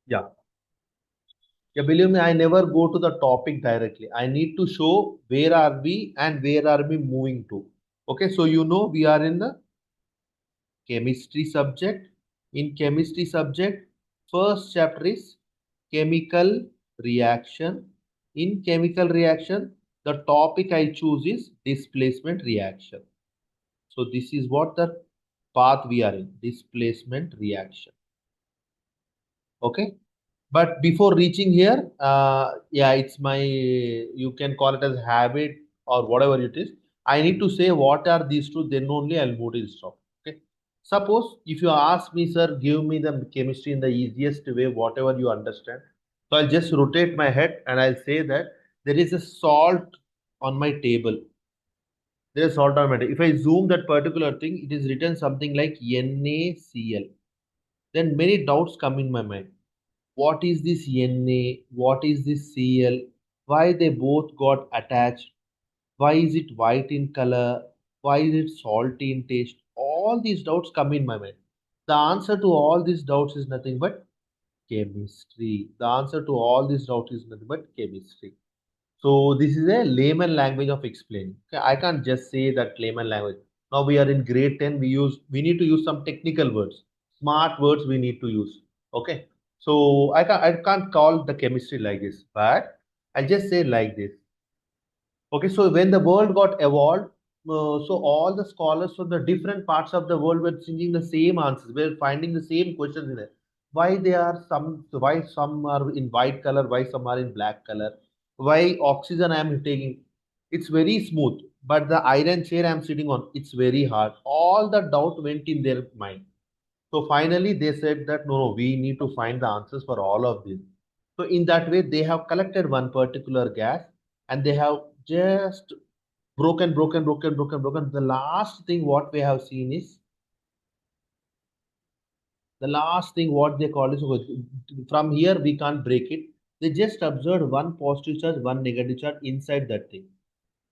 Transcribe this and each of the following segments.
Yeah. Yeah, believe me, I never go to the topic directly. I need to show where are we and where are we moving to. Okay, so we are in the chemistry subject. In chemistry subject, first chapter is chemical reaction. In chemical reaction, the topic I choose is displacement reaction. So this is what the path we are in, displacement reaction. Okay. But before reaching here, yeah, it's my, you can call it as habit or whatever it is. I need to say what are these two, then only I'll move to this topic. Okay. Suppose if you ask me, sir, give me the chemistry in the easiest way, whatever you understand. So I'll just rotate my head and I'll say that there is a salt on my table. There is salt on my table. If I zoom that particular thing, it is written something like NaCl. Then many doubts come in my mind. What is this Na? What is this Cl? Why they both got attached? Why is it white in color? Why is it salty in taste? All these doubts come in my mind. The answer to all these doubts is nothing but chemistry. The answer to all these doubts is nothing but chemistry. So this is a layman language of explaining. Okay, I can't just say that layman language. Now we are in grade 10. We need to use some technical words, smart words we need to use. Okay. So I can't call the chemistry like this, but I just say like this. Okay, so when the world got evolved, so all the scholars from the different parts of the world were thinking the same answers, were finding the same questions in it. Why they are some, why some are in white color, why some are in black color, why oxygen I am taking, it's very smooth, but the iron chair I am sitting on, it's very hard. All the doubt went in their mind. So finally, they said that no, no, we need to find the answers for all of this. So in that way, they have collected one particular gas and they have just broken. The last thing what we have seen is the last thing what they call is from here we can't break it. They just observed one positive charge, one negative charge inside that thing.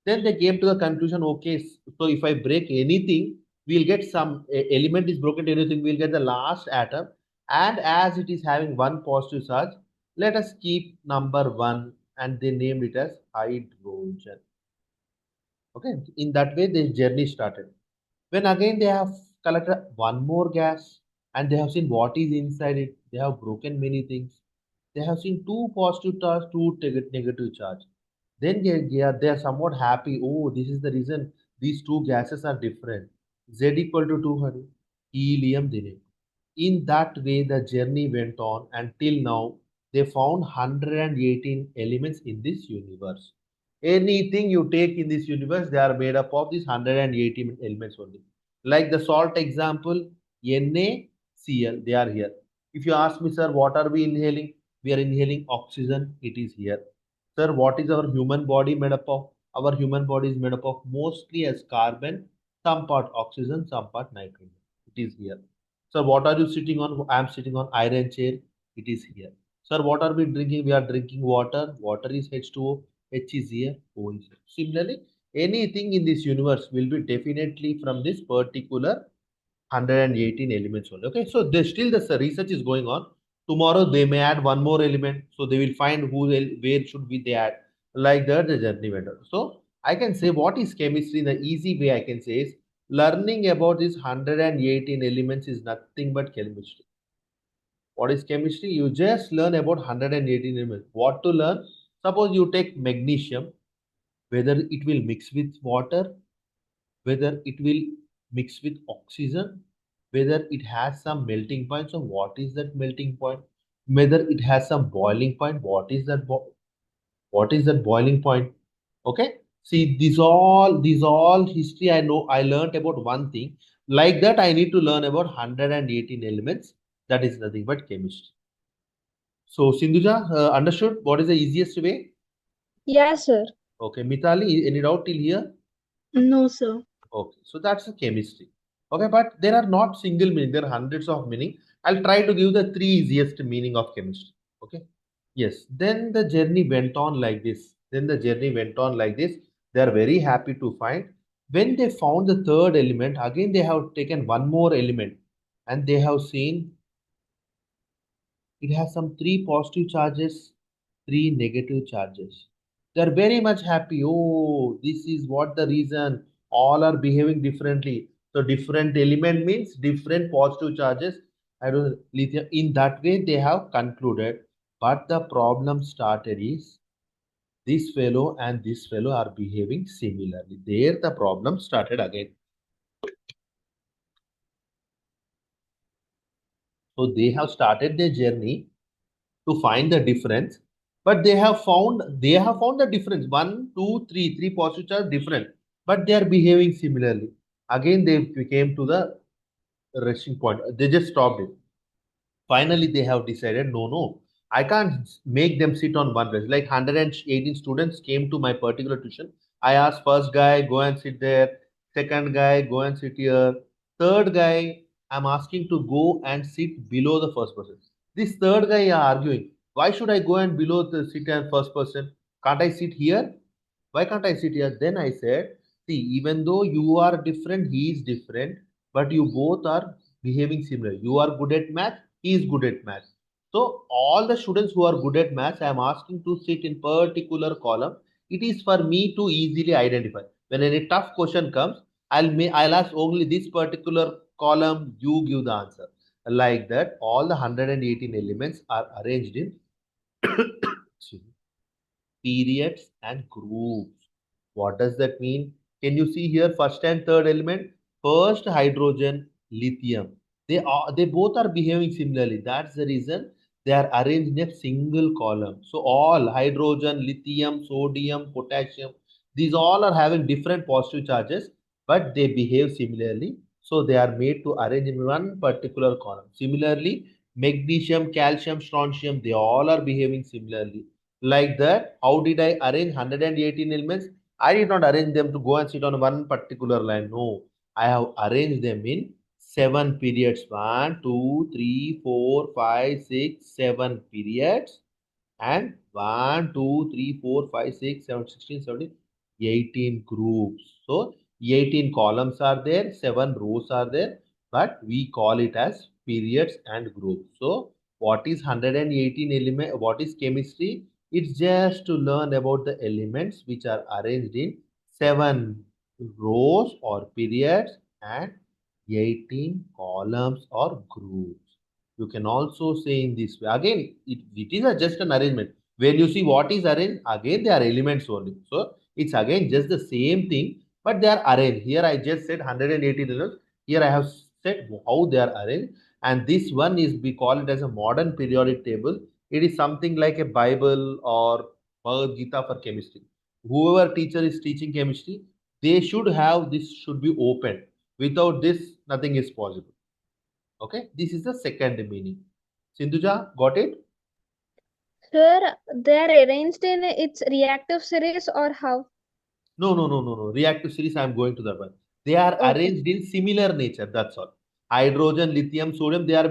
Then they came to the conclusion, okay, so if I break anything, we'll get some element is broken to anything, we'll get the last atom. And as it is having one positive charge, let us keep number one and they named it as hydrogen. Okay, in that way, this journey started. When again they have collected one more gas and they have seen what is inside it, they have broken many things. They have seen two positive charge, two negative charge. Then they are somewhat happy. Oh, this is the reason these two gases are different. Z equal to 200, helium they. In that way, the journey went on until now. They found 118 elements in this universe. Anything you take in this universe, they are made up of these 180 elements only. Like the salt example, NaCl, they are here. If you ask me, sir, what are we inhaling? We are inhaling oxygen, it is here. Sir, what is our human body made up of? Our human body is made up of mostly as carbon, some part oxygen, some part nitrogen. It is here. Sir, what are you sitting on? I am sitting on iron chair. It is here. Sir, what are we drinking? We are drinking water. Water is H2O. H is here. O is here. Similarly, anything in this universe will be definitely from this particular 118 elements only. Okay, so they still the research is going on. Tomorrow they may add one more element, so they will find where should be they add. Like that, the journey went on. So I can say what is chemistry. The easy way I can say is learning about these 118 elements is nothing but chemistry. What is chemistry? You just learn about 118 elements. What to learn? Suppose you take magnesium, whether it will mix with water, whether it will mix with oxygen, whether it has some melting point. So, what is that melting point? Whether it has some boiling point. What is that boiling point? Okay. See, these all history I know. I learned about one thing. Like that, I need to learn about 118 elements. That is nothing but chemistry. So, Sindhuja, understood what is the easiest way? Yeah, sir. Okay, Mitali, any doubt till here? No, sir. Okay, so that's the chemistry. Okay, but there are not single meaning, there are hundreds of meaning. I'll try to give the three easiest meaning of chemistry. Okay. Yes, then the journey went on like this. Then the journey went on like this. They are very happy to find. When they found the third element, again they have taken one more element and they have seen It has some three positive charges, three negative charges. They're very much happy. Oh, this is what the reason. All are behaving differently. So different element means different positive charges. I don't lithium. In that way, they have concluded. But the problem started is this fellow and this fellow are behaving similarly. There the problem started again. So they have started their journey to find the difference, but they have found the difference. One, two, three positives are different, but they are behaving similarly. Again, they came to the resting point. They just stopped it. Finally they have decided, no, I can't make them sit on one bench. Like 118 students came to my particular tuition. I asked first guy, go and sit there. Second guy, go and sit here. Third guy, I'm asking to go and sit below the first person. This third guy are arguing, why should I go and below the sit and first person? Can't I sit here? Why can't I sit here? Then I said, see, even though you are different, he is different, but you both are behaving similar. You are good at math, he is good at math. So all the students who are good at maths, I am asking to sit in particular column. It is for me to easily identify. When any tough question comes, I'll ask only this particular column. You give the answer. Like that, all the 118 elements are arranged in periods and groups. What does that mean? Can you see here first and third element? First hydrogen, lithium. They both are behaving similarly. That's the reason they are arranged in a single column. So all hydrogen, lithium, sodium, potassium, these all are having different positive charges, but they behave similarly. So they are made to arrange in one particular column. Similarly, magnesium, calcium, strontium, they all are behaving similarly. Like that, how did I arrange 118 elements? I did not arrange them to go and sit on one particular line. No, I have arranged them in seven periods. One, two, three, four, five, six, seven periods. And 1, 2, 3, 4, 5, 6, 7, 16, 17, 18 groups. So 18 columns are there, 7 rows are there, but we call it as periods and groups. So what is 118 element? What is chemistry? It's just to learn about the elements which are arranged in 7 rows or periods and 18 columns or groups. You can also say in this way. Again, it is just an arrangement. When you see what is arranged, again they are elements only. So it's again just the same thing, but they are arranged. Here I just said 180 elements. Here I have said how they are arranged. And this one is, we call it as a modern periodic table. It is something like a Bible or Bhagavad Gita for chemistry. Whoever teacher is teaching chemistry, they should have this, should be open. Without this, nothing is possible. Okay, this is the second meaning. Sindhuja, got it? Sir, they are arranged in its reactive series or how? No, no, no, no, no. Reactive series, I am going to that one. They are Okay. arranged in similar nature. That's all. Hydrogen, lithium, sodium. They are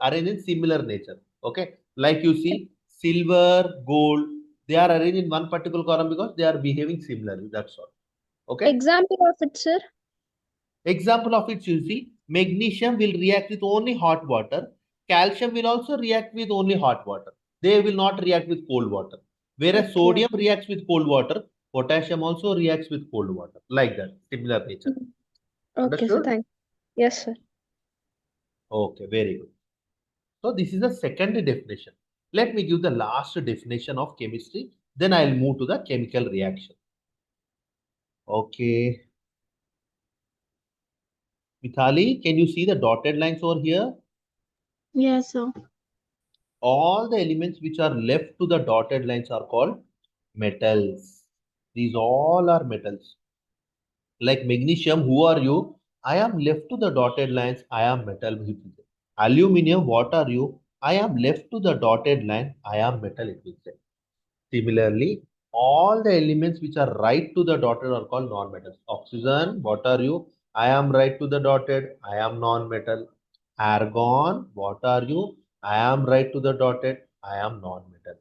arranged in similar nature. Okay, like you see, silver, gold. They are arranged in one particular column because they are behaving similarly. That's all. Okay. Example of it, sir. Example of it, you see, magnesium will react with only hot water. Calcium will also react with only hot water. They will not react with cold water. Whereas Okay. sodium reacts with cold water, potassium also reacts with cold water. Like that, similar nature. Mm. Okay, sir. Understood? Thank you. Yes, sir. Okay, very good. So this is the second definition. Let me give the last definition of chemistry. Then I'll move to the chemical reaction. Okay. Mithali, can you see the dotted lines over here? Yes, sir. All the elements which are left to the dotted lines are called metals. These all are metals. Like magnesium, who are you? I am left to the dotted lines. I am metal. It will say. Aluminium, what are you? I am left to the dotted line. I am metal. It will say. Similarly, all the elements which are right to the dotted are called non-metals. Oxygen, what are you? I am right to the dotted. I am non-metal. Argon, what are you? I am right to the dotted. I am non-metal.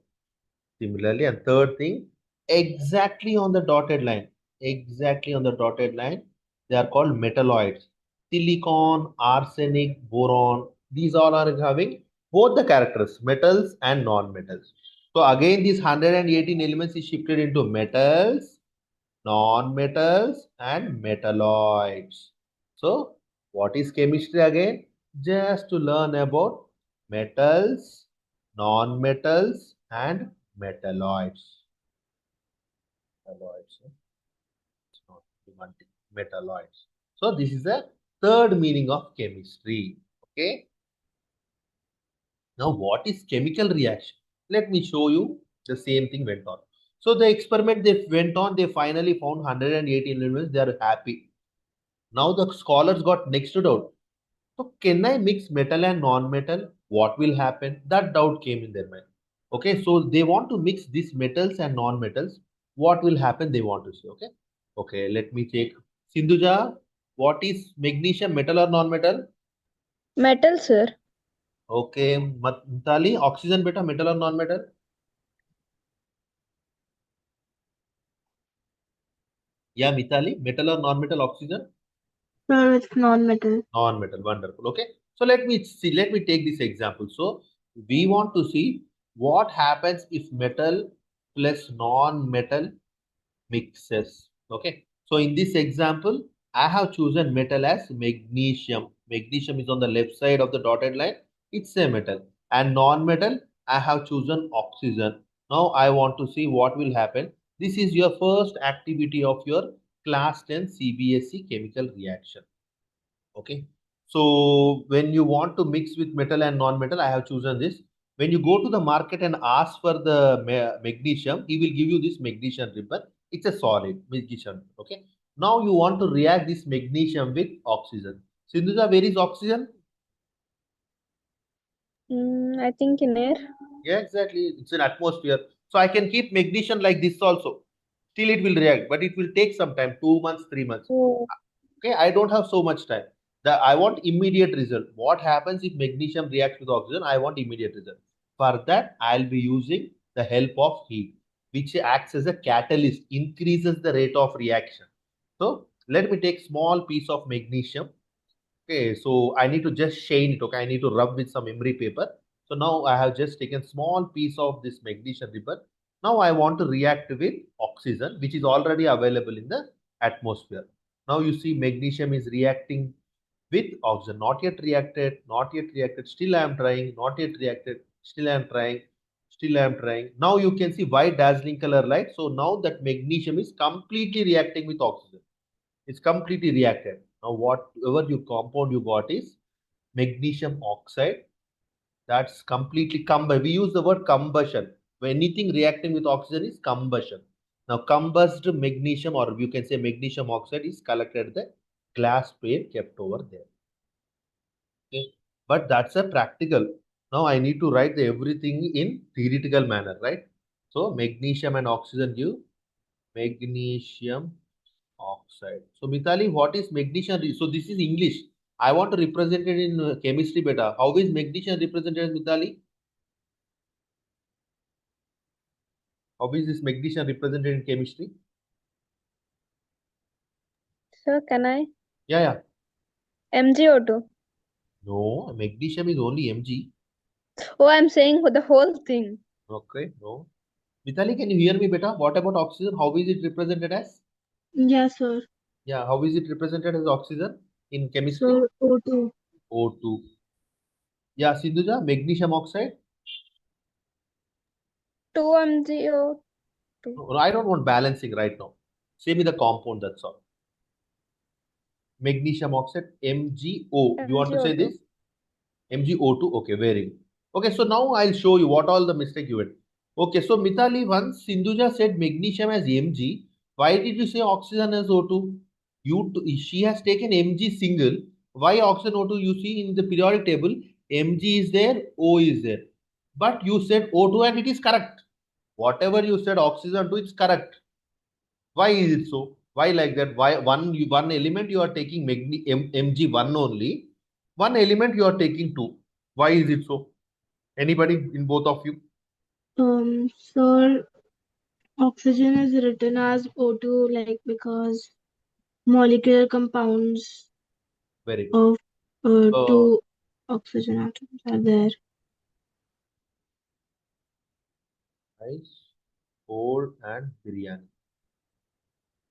Similarly, and third thing, exactly on the dotted line, exactly on the dotted line, they are called metalloids. Silicon, arsenic, boron, these all are having both the characters, metals and non-metals. So again, these 118 elements is shifted into metals, non-metals, and metalloids. So what is chemistry again? Just to learn about metals, non-metals, and metalloids. Metalloids. It's not semantic. Metalloids. So this is the third meaning of chemistry. Okay. Now, what is chemical reaction? Let me show you the same thing went on. So the experiment they went on, they finally found 118 elements. They are happy. Now the scholars got next doubt. So can I mix metal and non-metal? What will happen? That doubt came in their mind. Okay, so they want to mix these metals and non-metals. What will happen? They want to see. Okay. Okay, let me take Sindhuja. What is magnesium, metal or non-metal? Metal, sir. Okay, Mitali, oxygen beta, metal or non-metal? Yeah, Mitali, metal or non-metal oxygen? Sir, it's non-metal. Non-metal, wonderful. Okay. So let me see, let me take this example. So we want to see what happens if metal plus non-metal mixes. Okay. So in this example, I have chosen metal as magnesium. Magnesium is on the left side of the dotted line. It's a metal. And non-metal, I have chosen oxygen. Now I want to see what will happen. This is your first activity of your class 10 CBSE chemical reaction. Okay. So when you want to mix with metal and non-metal, I have chosen this. When you go to the market and ask for the magnesium, he will give you this magnesium ribbon. It's a solid magnesium. Okay. Now you want to react this magnesium with oxygen. Sindhuja, where is oxygen? I think in air. Yeah, exactly. It's an atmosphere. So I can keep magnesium like this also. Still it will react, but it will take some time, 2 months, 3 months. Oh. Okay, I don't have so much time. I want immediate result. What happens if magnesium reacts with oxygen? I want immediate result. For that, I'll be using the help of heat, which acts as a catalyst, increases the rate of reaction. So let me take small piece of magnesium. Okay, so I need to just shine it. Okay, I need to rub with some emery paper. So now I have just taken small piece of this magnesium ribbon. Now I want to react with oxygen, which is already available in the atmosphere. Now you see magnesium is reacting with oxygen. Not yet reacted, not yet reacted. Still I am trying, not yet reacted. Still I am trying, still I am trying. Now you can see white dazzling color light. So now that magnesium is completely reacting with oxygen. It's completely reacted. Now whatever you compound you got is magnesium oxide. That's completely combustion. We use the word combustion. When anything reacting with oxygen is combustion. Now combusted magnesium, or you can say magnesium oxide, is collected at the glass pane kept over there. Okay. But that's a practical. Now I need to write the everything in theoretical manner, right? So magnesium and oxygen give magnesium oxide. So Mitali, what is magnesium? So this is English. I want to represent it in chemistry better. How is magnesium represented, Mitali? How is this magnesium represented in chemistry? Sir, can I? Yeah, yeah. MgO2. No, magnesium is only Mg. Oh, I'm saying for the whole thing. Okay, no. Mitali, can you hear me better? What about oxygen? How is it represented as? Yes, sir. Yeah, how is it represented as oxygen in chemistry? So O2. O2. Yeah, Sindhuja, magnesium oxide. 2 MgO2. No, I don't want balancing right now. Say me the compound, that's all. Magnesium oxide, MgO. You want to say MgO2. this? MgO2. Okay, very good. Okay, so now I'll show you what all the mistake you did. Okay, so Mithali, once Sindhuja said magnesium as Mg, why did you say oxygen as O2? She has taken Mg single. Why oxygen O2? You see in the periodic table, Mg is there, O is there. But you said O2 and it is correct. Whatever you said oxygen to, it's correct. Why is it so? Why like that? Why one element you are taking Mg1 only, one element you are taking two. Why is it so? Anybody in both of you? Sir, oxygen is written as O2, like because molecular compounds Very good. of Uh, two oxygen atoms are there. Rice, food, and biryani.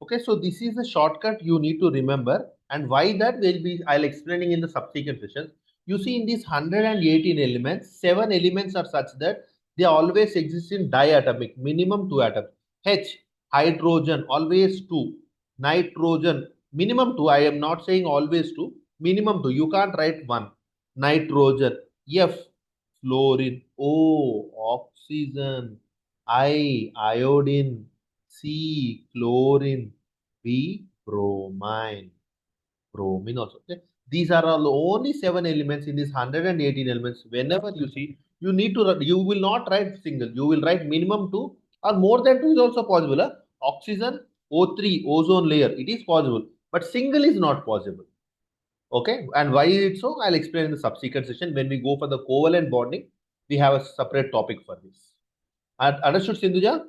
Okay, so this is a shortcut you need to remember, and why that will be I'll explaining in the subsequent sessions. You see, in these 118 elements, 7 elements are such that they always exist in diatomic, minimum 2 atoms. H, hydrogen, always 2. Nitrogen, minimum 2. I am not saying always 2, minimum 2. You can't write 1. Nitrogen, F, fluorine, O, oxygen, I, iodine, C, chlorine, B, bromine. Bromine also. Okay. These are all the only 7 elements in these 118 elements. Whenever you see, you need to, you will not write single. You will write minimum 2 or more than 2 is also possible. Huh? Oxygen, O3, ozone layer. It is possible. But single is not possible. Okay. And why is it so? I'll explain in the subsequent session. When we go for the covalent bonding, we have a separate topic for this. Understood, Sindhuja?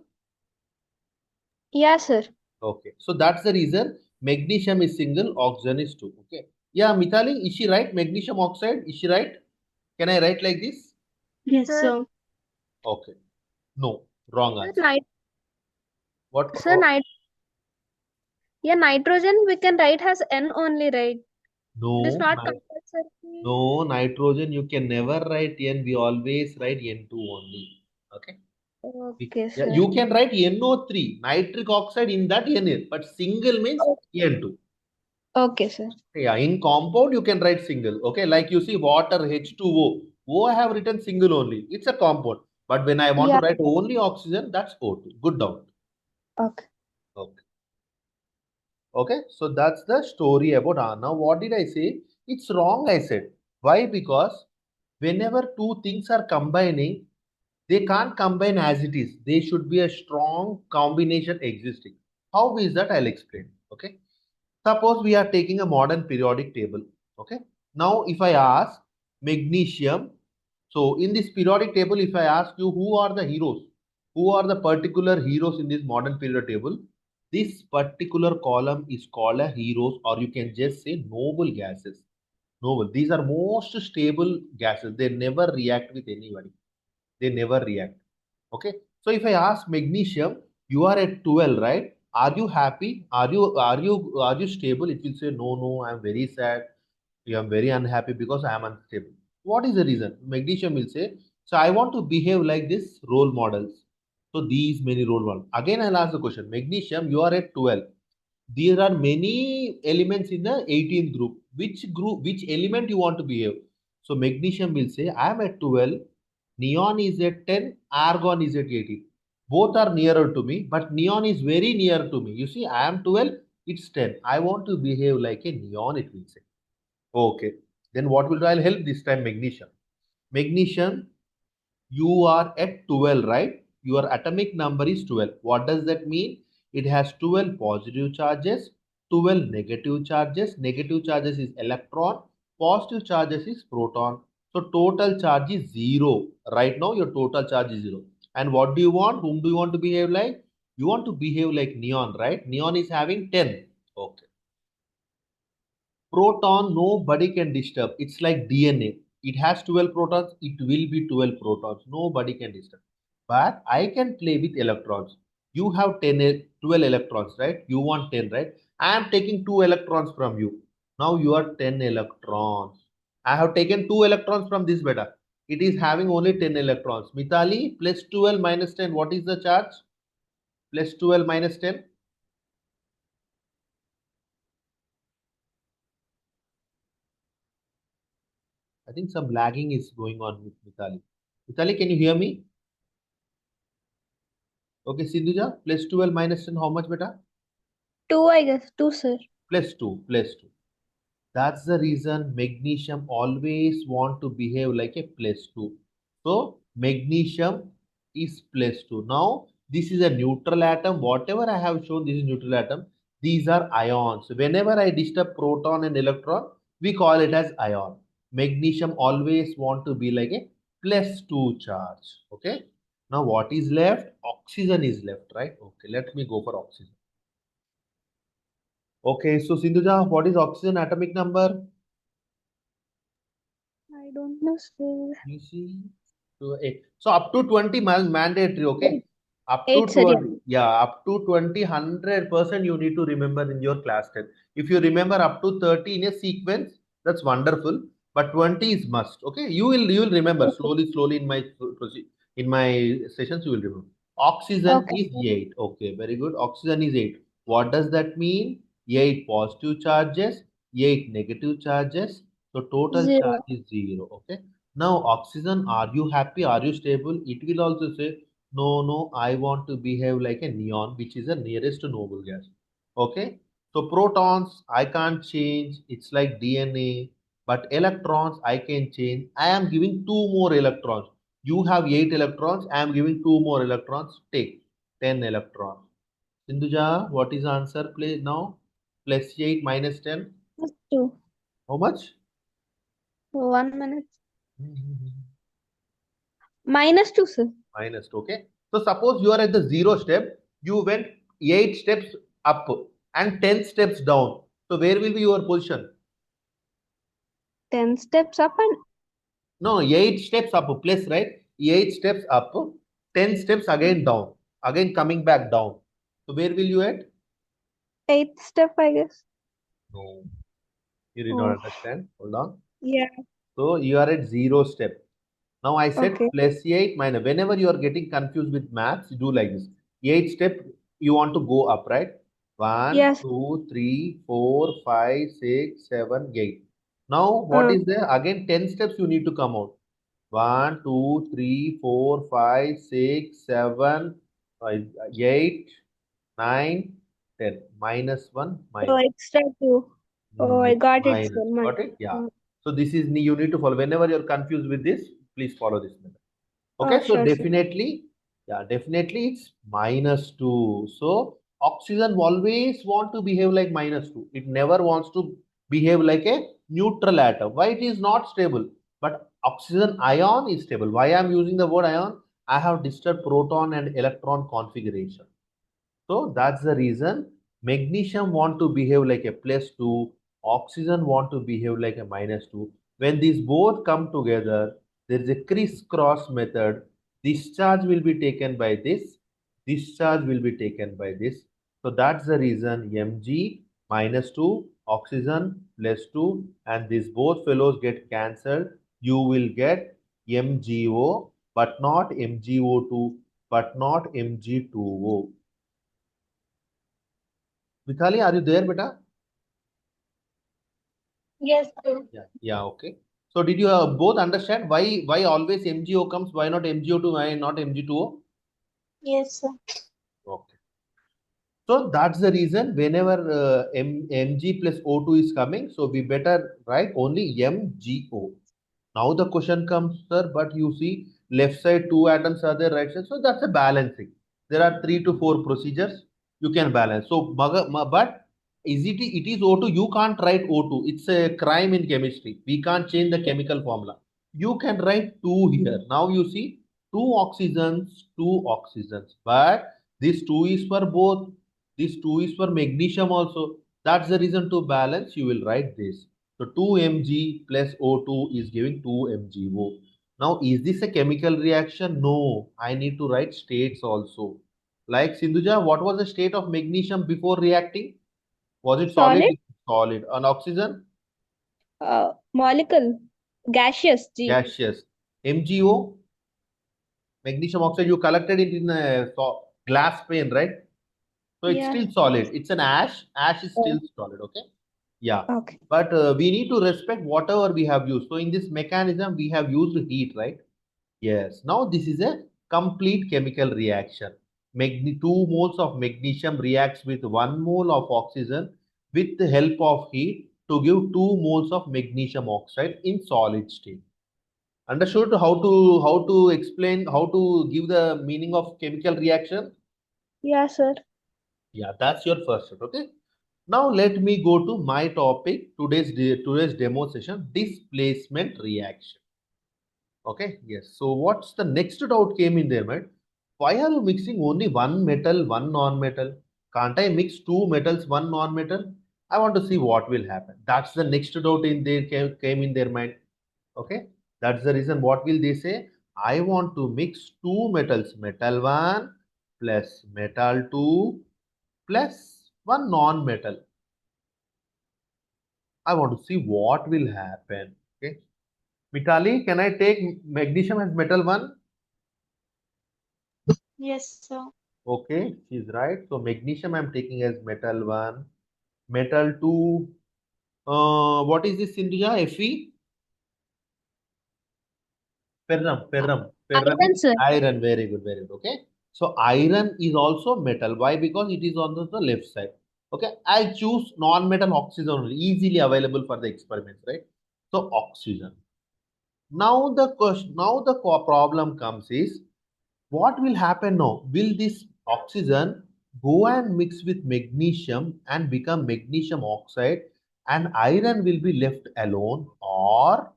Yeah, sir. Okay, so that's the reason magnesium is single, oxygen is two. Okay, yeah, Mithali, is she right? Magnesium oxide, is she right? Can I write like this? Yes, sir. Okay, no, wrong Sir, answer. What? sir, yeah, nitrogen we can write as N only, right? It is No, not compulsory. no, nitrogen you can never write N. We always write N2 only. Okay, Okay, yeah, sir. you can write NO3, nitric oxide in that N, but single means N2. Okay, sir. Yeah, in compound you can write single. Okay, like you see water H2O. O I have written single only. It's a compound. But when I want to Yeah. write only oxygen, that's O2. Good doubt. Okay. Okay. Okay. So that's the story about Now what did I say? It's wrong, I said. Why? Because whenever two things are combining, they can't combine as it is. There should be a strong combination existing. How is that? I'll explain. Okay. Suppose we are taking a modern periodic table. Okay. Now, if I ask magnesium, so in this periodic table, if I ask you who are the heroes, who are the particular heroes in this modern periodic table, this particular column is called a heroes, or you can just say noble gases. Noble. These are most stable gases. They never react with anybody. They never react. Okay. So if I ask magnesium, you are at 12, right? Are you happy? Are you stable? It will say no, no, I'm very sad. I am very unhappy because I am unstable. What is the reason? Magnesium will say, so I want to behave like this role models. So these many role models. Again, I'll ask the question. Magnesium, you are at 12. There are many elements in the 18th group. Which element you want to behave? So magnesium will say, I am at 12, neon is at 10, argon is at 18. Both are nearer to me, but neon is very near to me. You see, I am 12, it's 10. I want to behave like a neon, it will say. Okay. Then what will do? I'll help this time magnesium. Magnesium, you are at 12, right? Your atomic number is 12. What does that mean? It has 12 positive charges, 12 negative charges. Negative charges is electron, positive charges is proton. So total charge is 0. Right now your total charge is 0. And what do you want? Whom do you want to behave like? You want to behave like neon, right? Neon is having 10. Okay. Proton, nobody can disturb. It's like DNA. It has 12 protons, it will be 12 protons. Nobody can disturb. But I can play with electrons. You have 12 electrons, right? You want 10, right? I am taking 2 electrons from you. Now you are 10 electrons. I have taken 2 electrons from this beta. It is having only 10 electrons. Mithali, plus 12 minus 10. What is the charge? Plus 12 minus 10. I think some lagging is going on with Mithali. Mithali, can you hear me? Okay, Sindhuja, plus 12 minus 10, how much beta? 2, I guess. 2, sir. Plus 2, plus 2. That's the reason magnesium always want to behave like a plus 2. So, magnesium is plus 2. Now, this is a neutral atom. Whatever I have shown, this is neutral atom. These are ions. Whenever I disturb proton and electron, we call it as ion. Magnesium always want to be like a plus 2 charge. Okay. Now, what is left? Oxygen is left, right? Okay, let me go for oxygen. Okay, so Sindhuja, what is oxygen atomic number? I don't know, sir. You see, so up to 20 mandatory. Okay, Up to 8 sir, yeah. 20, yeah, up to 20, 100% you need to remember in your class 10. If you remember up to 30 in a sequence, that's wonderful. But 20 is must. Okay, you will remember Okay. slowly in my in my sessions you will remember. Oxygen Okay, is sir. 8. Okay, very good. Oxygen is 8. What does that mean? 8 positive charges, 8 negative charges. So total charge 0. is 0. Okay. Now oxygen, are you happy? Are you stable? It will also say no, no, I want to behave like a neon, which is the nearest to noble gas. Okay. So protons, I can't change. It's like DNA. But electrons, I can change. I am giving two more electrons. You have 8 electrons. I am giving two more electrons. Take 10 electrons. Sindhuja, what is the answer, please now? Plus 8 minus 10. Plus 2. How much? 1 minute. -2, sir. Minus 2. Okay. So suppose you are at the 0 step. You went 8 steps up and 10 steps down. So where will be your position? 10 steps up and No, 8 steps up plus, right? 8 steps up, 10 steps again down, again coming back down. So where will you at? 8th step, I guess. No, you did not Oh, understand. Hold on. yeah. So you are at 0 step. Now I said Okay. plus 8 minus. Whenever you are getting confused with maths, do like this. 8 step you want to go up, right? One, Yes. 2, 3, 4, 5, 6, 7, 8. Now what Uh, is there? Again 10 steps you need to come out. One, 2, 3, 4, 5, 6, 7, 8, 9, 10. Minus 1, so minus. extra 2. Oh, I Yes, got it, sir. minus. Got it? Yeah. Uh, So this is you need to follow. Whenever you're confused with this, please follow this method. oh, Okay, so sure, sir. definitely, yeah, definitely it's minus 2. So oxygen always want to behave like minus 2. It never wants to behave like a neutral atom. Why it is not stable? But oxygen ion is stable. Why I am using the word ion? I have disturbed proton and electron configuration. So that's the reason magnesium want to behave like a plus 2, oxygen want to behave like a minus 2. When these both come together, there is a crisscross method. This charge will be taken by this charge will be taken by this. So that's the reason Mg minus 2, oxygen plus 2, and these both fellows get cancelled. You will get MgO, but not MgO2, but not Mg2O. Mithali, are you there, beta? Yes, sir. Yeah. Yeah. Okay. So did you both understand why always MgO comes? Why not MgO2? Why not Mg2O? Yes, sir. Okay. So that's the reason whenever Mg plus O2 is coming, so we better write only MgO. Now the question comes, sir, but you see left side two atoms are there, right side. So that's a balancing. There are 3 to 4 procedures you can balance. So, but it is O2. You can't write O2. It's a crime in chemistry. We can't change the chemical formula. You can write 2 here. Now you see two oxygens. But this 2 is for both. This 2 is for magnesium also. That's the reason to balance. You will write this. So 2 Mg plus O2 is giving 2 MgO. Now, is this a chemical reaction? No, I need to write states also. Like Sindhuja, what was the state of magnesium before reacting? Was it solid? Solid, It's solid. And oxygen? molecule, gaseous, G. Gaseous. MgO, magnesium oxide, you collected it in a glass pane, right? So it's Yeah. still solid. It's an ash. Ash is Oh, still solid. Okay. Yeah. okay. But we need to respect whatever we have used. So in this mechanism, we have used heat, right? Yes. Now this is a complete chemical reaction. 2 moles of magnesium reacts with 1 mole of oxygen with the help of heat to give 2 moles of magnesium oxide in solid state. Understood how to explain how to give the meaning of chemical reaction? Yeah, sir. Yeah, that's your first step. Okay. Now let me go to my topic today's demo session, displacement reaction. Okay, yes. So what's the next doubt came in there, right? Why are you mixing only one metal, one non-metal? Can't I mix two metals, one non-metal? I want to see what will happen. That's the next doubt in there came in their mind. Okay, that's the reason. What will they say? I want to mix two metals, metal one plus metal 2 plus one non-metal. I want to see what will happen. Okay. Mitali, can I take magnesium as metal 1? Yes, sir. Okay, she's right. So magnesium I'm taking as metal 1. Metal 2. What is this, Sindhuja? Fe? Ferrum Iron, is sir. iron. Very good, very good. Okay. So iron is also metal. Why? Because it is on the left side. Okay. I'll choose non-metal oxygen only, easily available for the experiments, right? So oxygen. Now the question, now the problem comes is, what will happen now? Will this oxygen go and mix with magnesium and become magnesium oxide, and iron will be left alone, or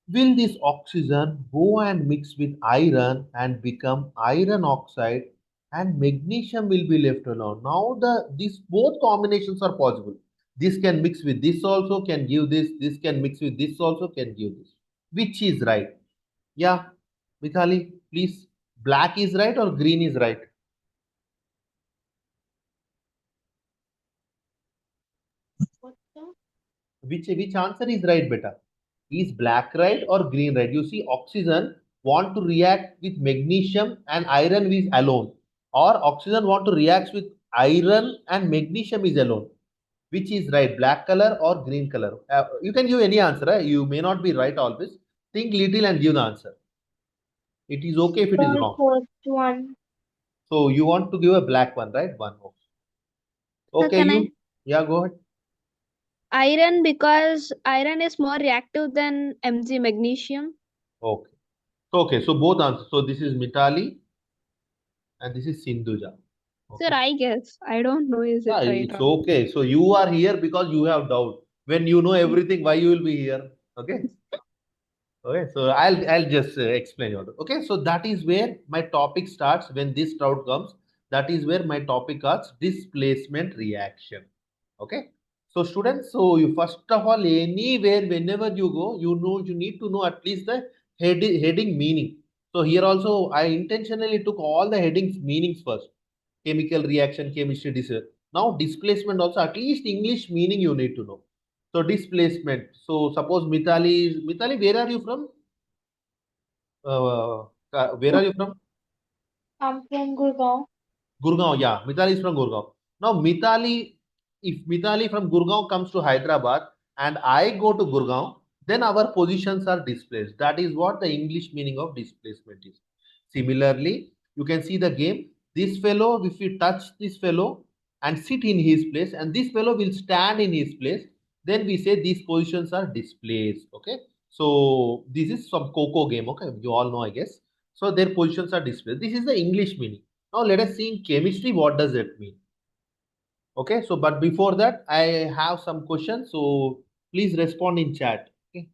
will this oxygen go and mix with iron and become iron oxide, and magnesium will be left alone? Now these both combinations are possible. This can mix with this also, can give this. This can mix with this also, can give this. Which is right? Yeah, Mithali, please. Black is right or green is right? What, sir? Which answer is right, beta? Is black right or green right? You see, oxygen want to react with magnesium and iron is alone, or oxygen want to react with iron and magnesium is alone. Which is right, black color or green color? You can give any answer. You may not be right always. Think little and give the answer. It is okay if it is The wrong. first one. So you want to give a black one, right? One. Sir, Okay, can I? you. Yeah, go ahead. Iron, because iron is more reactive than Mg magnesium. Okay. Okay, so both answers. So this is Mitali and this is Sindhuja. Sir, Okay. I guess. I don't know is Yeah, it right it's or not. okay. So you are here because you have doubt. When you know everything, why you will be here? Okay. Okay, so I'll just explain you. Okay, so that is where my topic starts. When this drought comes, that is where my topic starts: displacement reaction. Okay, so students, so you first of all, anywhere, whenever you go, you know you need to know at least the heading meaning. So here also, I intentionally took all the headings meanings first: chemical reaction, chemistry, now displacement also, at least English meaning you need to know. So displacement. So suppose Mitali, where are you from? Where are you from? I'm from Gurgaon. Gurgaon, yeah. Mitali is from Gurgaon. Now, if Mitali from Gurgaon comes to Hyderabad and I go to Gurgaon, then our positions are displaced. That is what the English meaning of displacement is. Similarly, you can see the game. This fellow, if we touch this fellow and sit in his place, and this fellow will stand in his place, then we say these positions are displaced. Okay. So, this is some Coco game. Okay. You all know, I guess. So, their positions are displaced. This is the English meaning. Now let us see in chemistry what does it mean. Okay, so but before that, I have some questions. So please respond in chat. Okay,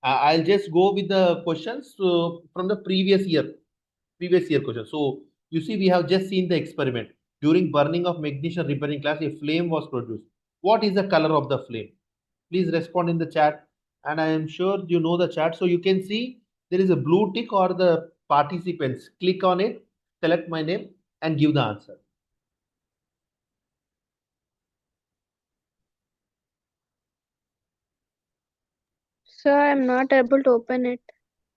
I'll just go with the questions from the previous year question. So you see, we have just seen the experiment. During burning of magnesium repairing class, a flame was produced. What is the color of the flame? Please respond in the chat, and I am sure you know the chat. So you can see there is a blue tick or the participants. Click on it, select my name, and give the answer. Sir, I'm not able to open it.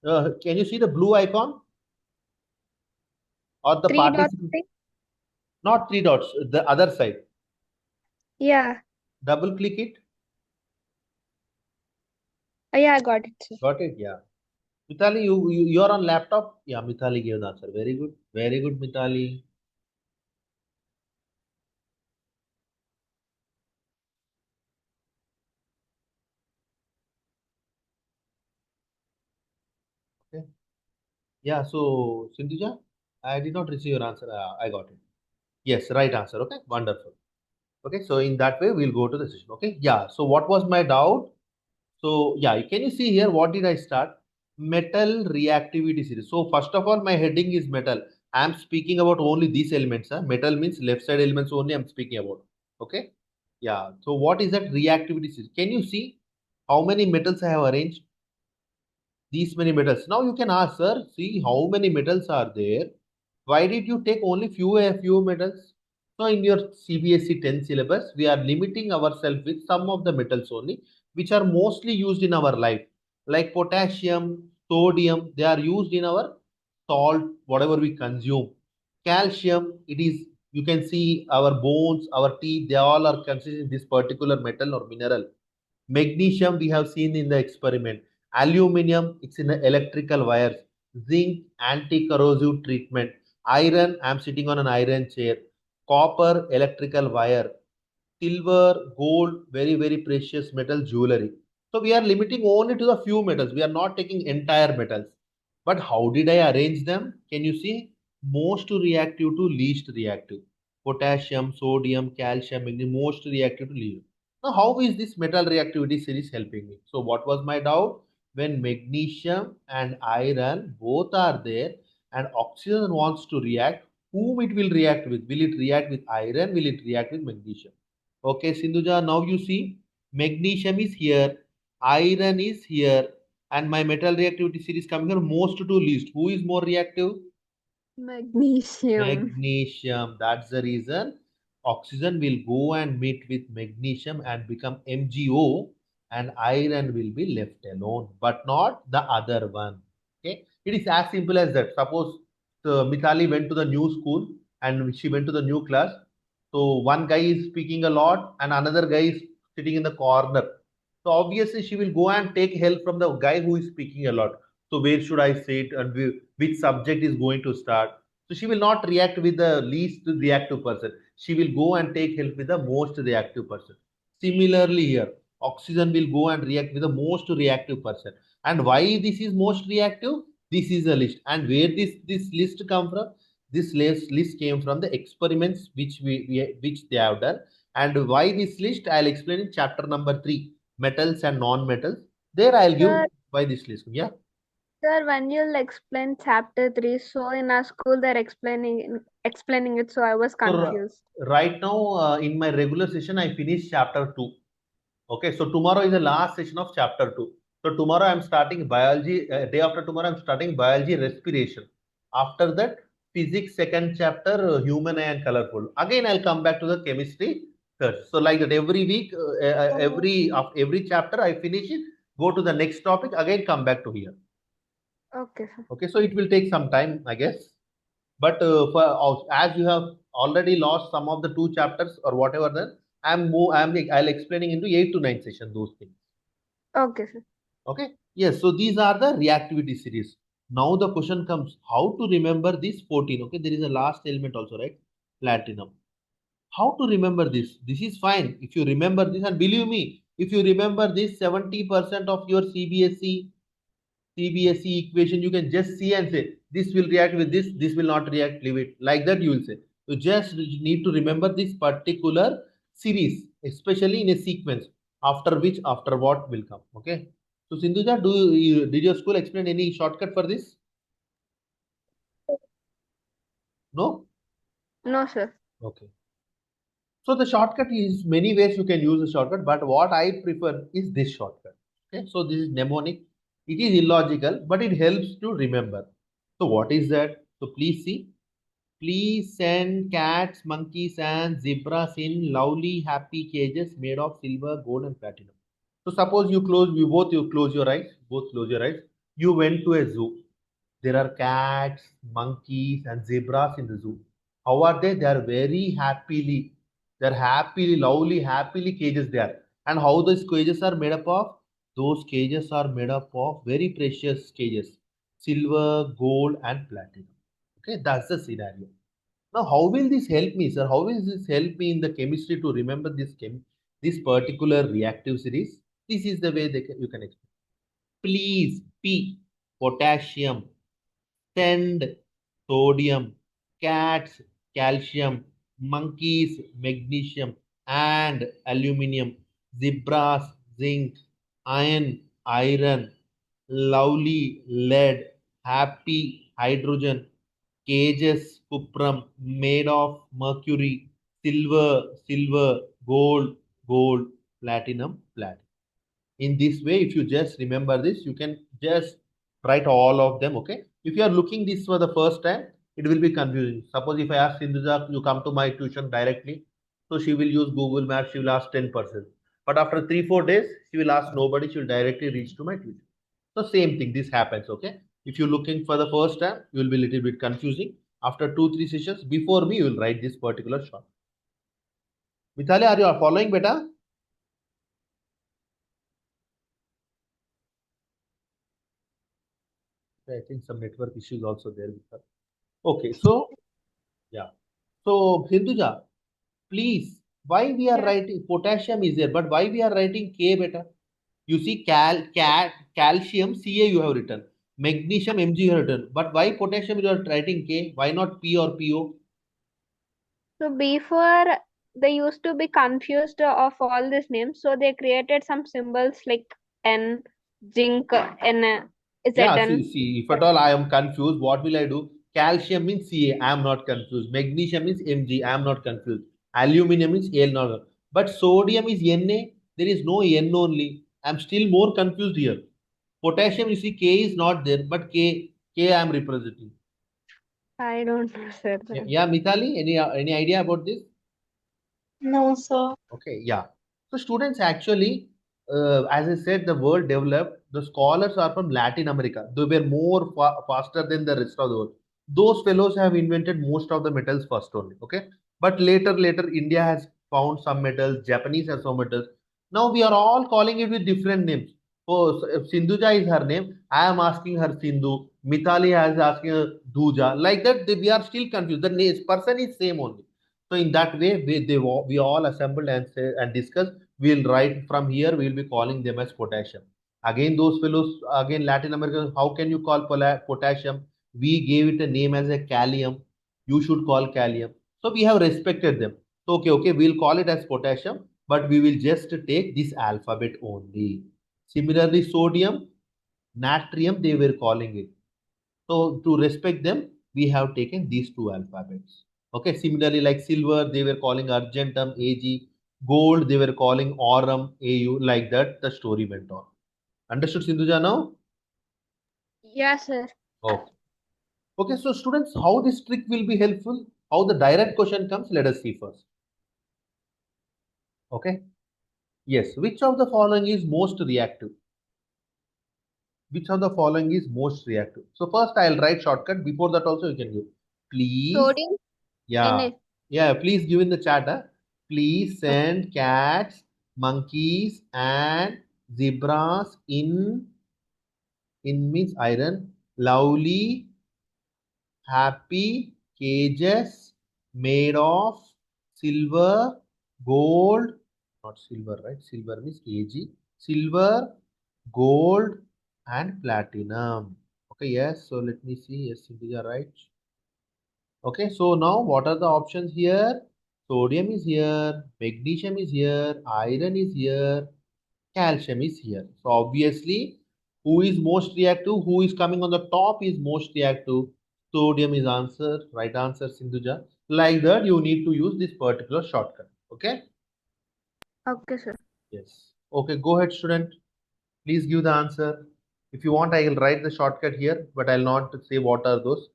Can you see the blue icon or the Three dot participant? thing? Not three dots, the other side. Yeah. Double click it. Yeah, I got it, sir. Got it? Yeah. Mithali, you're on laptop? Yeah, Mithali gave the answer. Very good. Very good, Mithali. Okay. Yeah, so Sindhuja, I did not receive your answer. I got it. Yes, right answer. Okay, wonderful. Okay, so in that way, we'll go to the session. Okay, yeah. So what was my doubt? So yeah, can you see here what did I start? Metal reactivity series. So first of all, my heading is metal. I am speaking about only these elements. Huh? Metal means left side elements only I'm speaking about. Okay. Yeah. So what is that reactivity series? Can you see how many metals I have arranged? these many metals. Now you can ask, sir, see how many metals are there? Why did you take only few metals? So in your CBSE 10 syllabus, we are limiting ourselves with some of the metals only, which are mostly used in our life, like potassium, sodium. They are used in our salt, whatever we consume. Calcium, it is, you can see our bones, our teeth, they all are consisting this particular metal or mineral. Magnesium, we have seen in the experiment. Aluminium, it's in the electrical wires. Zinc, anti-corrosive treatment. Iron, I'm sitting on an iron chair. Copper, electrical wire. Silver, gold, very, very precious metal jewelry. So we are limiting only to the few metals. We are not taking entire metals. But how did I arrange them? Can you see? Most reactive to least reactive. Potassium, sodium, calcium, magnesium, most reactive to least. Now, how is this metal reactivity series helping me? So, what was my doubt? When magnesium and iron both are there and oxygen wants to react, whom it will react with? Will it react with iron? Will it react with magnesium? Okay, Sindhuja, now you see magnesium is here, iron is here, and my metal reactivity series coming here most to least. Who is more reactive? Magnesium. Magnesium. That's the reason oxygen will go and meet with magnesium and become MgO, and iron will be left alone, but not the other one. Okay, it is as simple as that. Suppose Mithali went to the new school and she went to the new class. So one guy is speaking a lot and another guy is sitting in the corner. So obviously she will go and take help from the guy who is speaking a lot. So where should I sit and which subject is going to start? So she will not react with the least reactive person. She will go and take help with the most reactive person. Similarly here, oxygen will go and react with the most reactive person. And why this is most reactive? This is a list. And where this list come from? This list came from the experiments which they have done. And why this list? I'll explain in chapter number 3, metals and non-metals. There I'll give Sir, why this list. Yeah. sir, when you'll explain chapter 3, so in our school they're explaining it, so I was So confused. right now in my regular session, I finished chapter 2. Okay, so tomorrow is the last session of chapter 2. So tomorrow I'm starting biology. Day after tomorrow I'm starting biology respiration. After that, physics second chapter, human eye and colorful. Again, I'll come back to the chemistry third. So like that every week, every chapter I finish it, go to the next topic, again come back to here. Okay, sir. Okay, so it will take some time, I guess. But as you have already lost some of the 2 chapters or whatever, then I'll explaining into 8 to 9 session those things. Okay, sir. Okay. Yes. So these are the reactivity series. Now the question comes: how to remember these 14? Okay. There is a last element also, right? Platinum. How to remember this? This is fine if you remember this, and believe me, if you remember this, 70% of your CBSE equation, you can just see and say, this will react with this will not react, leave it. Like that, you will say. You just need to remember this particular series, especially in a sequence, after what will come. Okay. So, Sindhuja, did your school explain any shortcut for this? No? No, sir. Okay. So, the shortcut is many ways you can use the shortcut, but what I prefer is this shortcut. Okay. So, this is mnemonic. It is illogical, but it helps to remember. So, what is that? So, please see. Please send cats, monkeys, and zebras in lovely, happy cages made of silver, gold, and platinum. So suppose you close your eyes, both close your eyes. You went to a zoo. There are cats, monkeys, and zebras in the zoo. How are they? They are very happily. They are happily, lovely, happily cages there. And how those cages are made up of? Those cages are made up of very precious cages, silver, gold, and platinum. Okay, that's the scenario. Now, how will this help me, sir? How will this help me in the chemistry to remember this particular reactive series? This is the way you can explain. Please, P, potassium, send, sodium, cats, calcium, monkeys, magnesium, and aluminium, zebras, zinc, iron, lovely, lead, happy, hydrogen, cages, cuprum, made of mercury, silver, gold, platinum. In this way, if you just remember this, you can just Write all of them, okay? If you are looking this for the first time, it will be confusing. Suppose if I ask Sindhuja, you come to my tuition directly, so she will use Google Maps, she will ask 10%. But after 3-4 days, she will ask nobody, she will directly reach to my tuition. So same thing, this happens, okay? If you're looking for the first time, you will be a little bit confusing. After 2-3 sessions, before me, you will write this particular short. Mithali, are you following, beta? I think some network issues also there with her. Okay, so yeah. So Hinduja, please, why we are Yeah. writing potassium is there, but why we are writing K beta? You see calcium Ca you have written, magnesium Mg you have written, but why potassium you are writing K? Why not P or PO? So before they used to be confused of all these names, so they created some symbols like N, zinc, N, Yeah, Zn. see, if at all I am confused, what will I do? Calcium means Ca, I am not confused. Magnesium means Mg, I am not confused. Aluminum means Al, not. But sodium is Na, there is no N only. I am still more confused here. Potassium, you see, K is not there, but K I am representing. I don't know, sir. Yeah, Mithali, any idea about this? No, sir. Okay, yeah. So students actually, as I said, the world developed. The scholars are from Latin America. They were more faster than the rest of the world. Those fellows have invented most of the metals first only. Okay, but later, India has found some metals. Japanese has some metals. Now we are all calling it with different names. Oh, so if Sindhuja is her name, I am asking her Sindhu. Mithali has asking her Duja. Like that, we are still confused. The person is same only. So in that way, we all assembled and say, and discussed. We'll write from here. We'll be calling them as potassium. Again, those fellows, again Latin America. How can you call potassium? We gave it a name as a kalium. You should call kalium. So we have respected them. So okay, we'll call it as potassium, but we will just take this alphabet only. Similarly, sodium, natrium, they were calling it. So to respect them, we have taken these two alphabets. Okay, similarly, like silver, they were calling argentum, Ag, gold, they were calling aurum, Au, like that, the story went on. Understood, Sindhuja now? Yes, sir. Okay. Okay, so students, how this trick will be helpful? How the direct question comes, let us see first. Okay. Yes, which of the following is most reactive? Which of the following is most reactive? So first I'll write shortcut. Before that also you can give. Please. Sodium, Yeah, Na. yeah. Please give in the chat. Huh? Please send cats, monkeys, and zebras in means iron. Lovely, happy cages made of silver, gold. Not silver, right? Silver means Ag. Silver, gold, and platinum. Okay. Yes. So let me see. Yes, these are right. Okay, so now what are the options here? Sodium is here, magnesium is here, iron is here, calcium is here. So obviously, who is most reactive? Who is coming on the top is most reactive. Sodium is answer, right answer, Sindhuja. Like that, you need to use this particular shortcut. Okay? Okay, sir. Yes. Okay, go ahead, student. Please give the answer. If you want, I will write the shortcut here, but I'll not say what are those.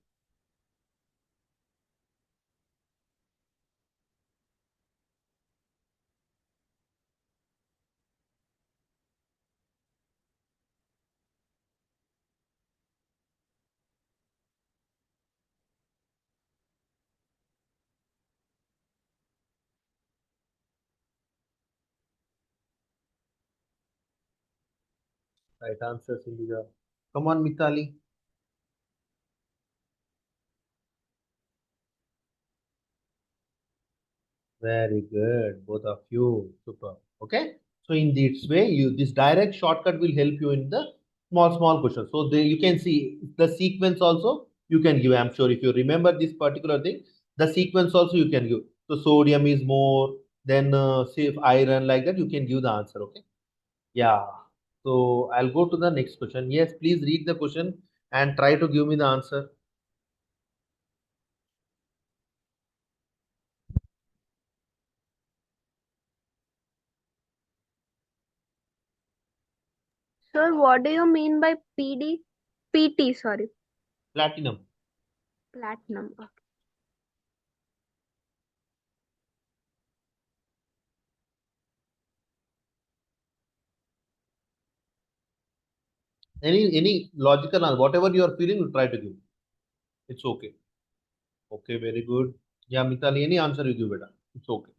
Right answer, Sindhuja. Come on, Mitali. Very good, both of you. Super. Okay. So in this way, you this direct shortcut will help you in the small questions. So you can see the sequence also you can give. I'm sure if you remember this particular thing, the sequence also you can give. So sodium is more, then say if iron like that, you can give the answer. Okay. Yeah. So I'll go to the next question. Yes, please read the question and try to give me the answer. Sir, what do you mean by PD? PT, sorry. Platinum. Platinum. Okay. Any logical answer, whatever you are feeling, you try to give. It's okay. Okay, very good. Yeah, Mitali, any answer you give, beta. It's okay.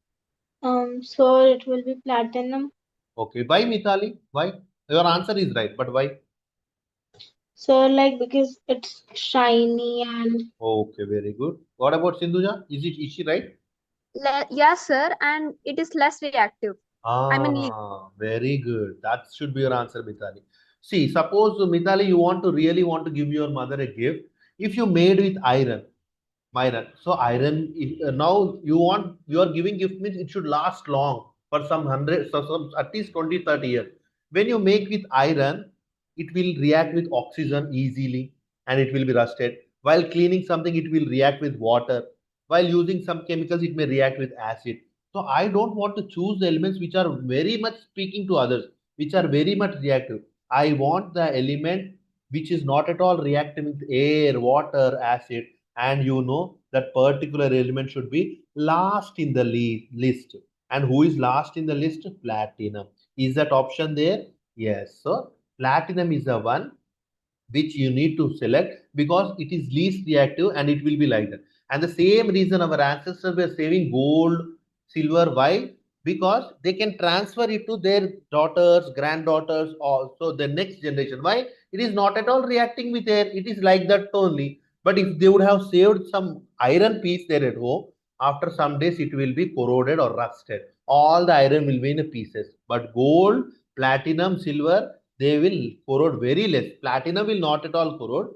So it will be platinum. Okay. Why, Mitali? Why? Your answer is right, but why? So like because it's shiny and Okay, very good. What about Sindhuja? Is she right? Yes, sir, and it is less reactive. I mean, Very good. That should be your answer, Mitali. See, suppose Mitali, you want to really want to give your mother a gift. If you made with iron. So iron, now you are giving gift means it should last long for some hundred, so some at least 20, 30 years. When you make with iron, it will react with oxygen easily and it will be rusted. While cleaning something, it will react with water. While using some chemicals, it may react with acid. So I don't want to choose the elements which are very much speaking to others, which are very much reactive. I want the element which is not at all reacting with air, water, acid, and you know that particular element should be last in the list. And who is last in the list? Platinum. Is that option there? Yes. So platinum is the one which you need to select because it is least reactive and it will be like that. And the same reason our ancestors were saving gold, silver. Why? Because they can transfer it to their daughters, granddaughters, also the next generation. Why? It is not at all reacting with air. It is like that only. But if they would have saved some iron piece there at home, after some days it will be corroded or rusted. All the iron will be in pieces. But gold, platinum, silver, they will corrode very less. Platinum will not at all corrode.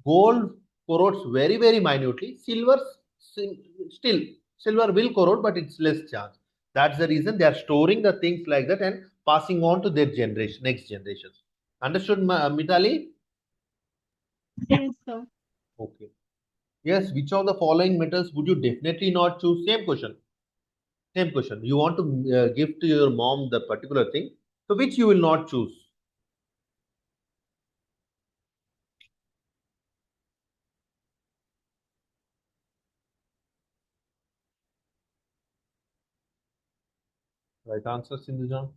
Gold corrodes very, very minutely. Silver still, silver will corrode, but it's less chance. That's the reason they are storing the things like that and passing on to their generation, next generations. Understood, Mitali? yes, sir. Okay. Yes, which of the following metals would you definitely not choose? Same question. Same question. You want to give to your mom the particular thing, so which you will not choose? Right answer, Sindhuja.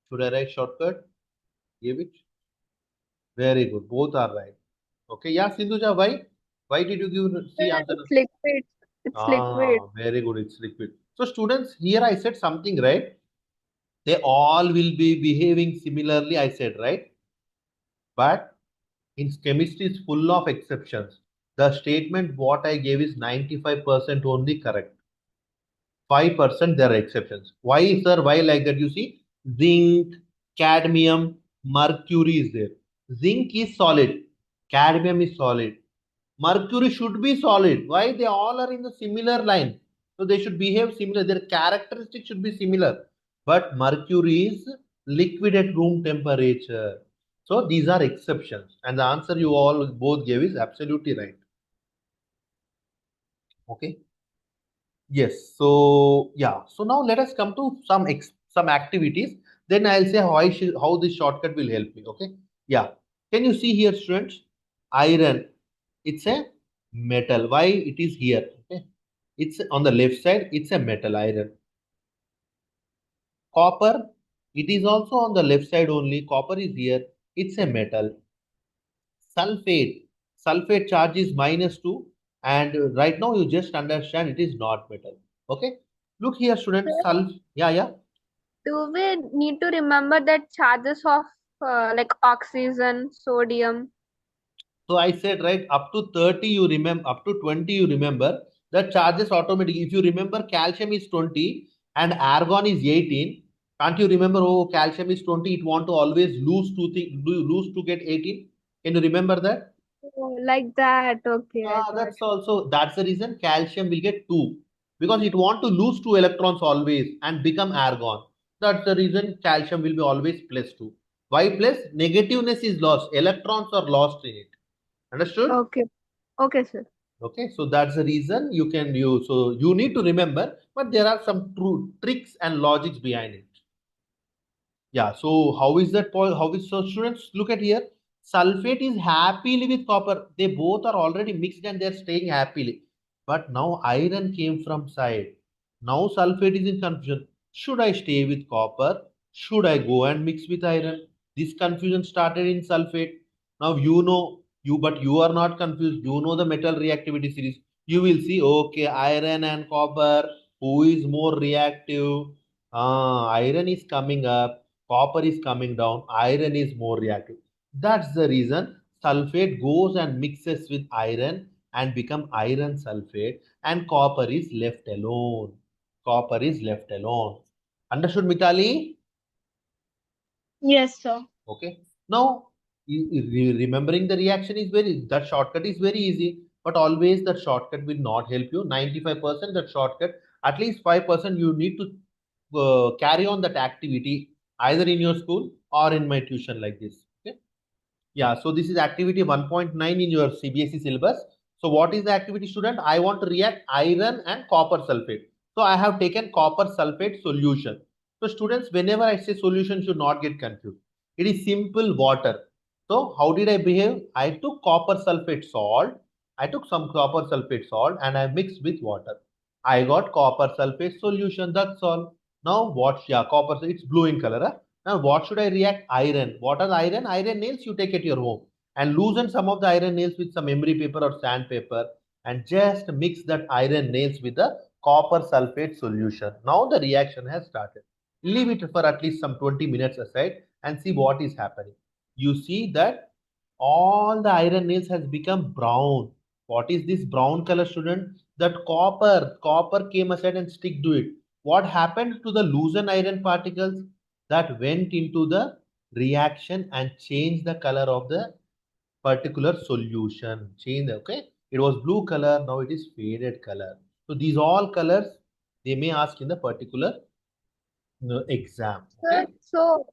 Should I write shortcut? Give it. Very good. Both are right. Okay. Yeah, Sindhuja, why? Why did you give sir, C answer? it's liquid. It's liquid. Very good. It's liquid. So, students, here I said something, right? They all will be behaving similarly, I said, right? But in chemistry, it's full of exceptions. The statement what I gave is 95% only correct. 5% there are exceptions. Why, sir? Why like that? You see, zinc, cadmium, mercury is there. Zinc is solid, cadmium is solid. Mercury should be solid. Why? They all are in the similar line. So they should behave similar. Their characteristics should be similar. But mercury is liquid at room temperature. So these are exceptions. And the answer you all both gave is absolutely right. Okay. Yes. So yeah. So now let us come to some activities. Then I'll say how this shortcut will help me. Okay. Yeah. Can you see here, students? Iron. It's a metal. Why it is here? Okay. It's on the left side. It's a metal iron. Copper. It is also on the left side only. Copper is here. It's a metal. Sulfate. Sulfate charge is -2. And right now you just understand it is not metal. Okay. Look here, students. Sir, Yeah, yeah. do we need to remember that charges of like oxygen, sodium? So I said, right, up to 30 you remember, up to 20 you remember, the charges automatically. If you remember, calcium is 20 and argon is 18. Can't you remember, oh, calcium is 20, it want to always lose two things, lose to get 18? Can you remember that? Oh, like that. Okay, I got That's also, that's the reason calcium will get 2 because it want to lose 2 electrons always and become argon. That's the reason calcium will be always +2. Why plus? Negativeness is lost. Electrons are lost in it. it. Understood? Okay. Okay, sir. Okay, so that's the reason you can use. So you need to remember, but there are some true tricks and logics behind it. Yeah, so how is that point? How is so students look at here? Sulfate is happily with copper. They both are already mixed and they're staying happily. But now iron came from side. Now sulfate is in confusion. Should I stay with copper? Should I go and mix with iron? This confusion started in sulfate. Now you know you, but you are not confused. You know the metal reactivity series. You will see, okay, iron and copper. Who is more reactive? Iron is coming up, copper is coming down, iron is more reactive. That's the reason sulfate goes and mixes with iron and become iron sulfate, and copper is left alone. Copper is left alone. Understood, Mitali? Yes, sir. Okay. Now, remembering the reaction is that shortcut is very easy, but always that shortcut will not help you. 95% that shortcut, at least 5% you need to carry on that activity either in your school or in my tuition like this. Okay. Yeah, so this is activity 1.9 in your CBSE syllabus. So what is the activity, student? I want to react iron and copper sulfate. So I have taken copper sulfate solution. So students, whenever I say solution, should not get confused. It is simple water. So how did I behave? I took copper sulfate salt. I took some copper sulfate salt and I mixed with water. I got copper sulfate solution. That's all. Now what? Yeah, copper. It's blue in color. Huh? Now, what should I react? Iron. What are iron? Iron nails you take at your home and loosen some of the iron nails with some emery paper or sandpaper and just mix that iron nails with the copper sulfate solution. Now the reaction has started. Leave it for at least some 20 minutes aside and see what is happening. You see that all the iron nails has become brown. What is this brown color, student? That copper came aside and stick to it. What happened to the loosened iron particles? That went into the reaction and changed the color of the particular solution. Change, okay? It was blue color, now it is faded color. So these all colors they may ask in the particular exam. Sir, Okay? so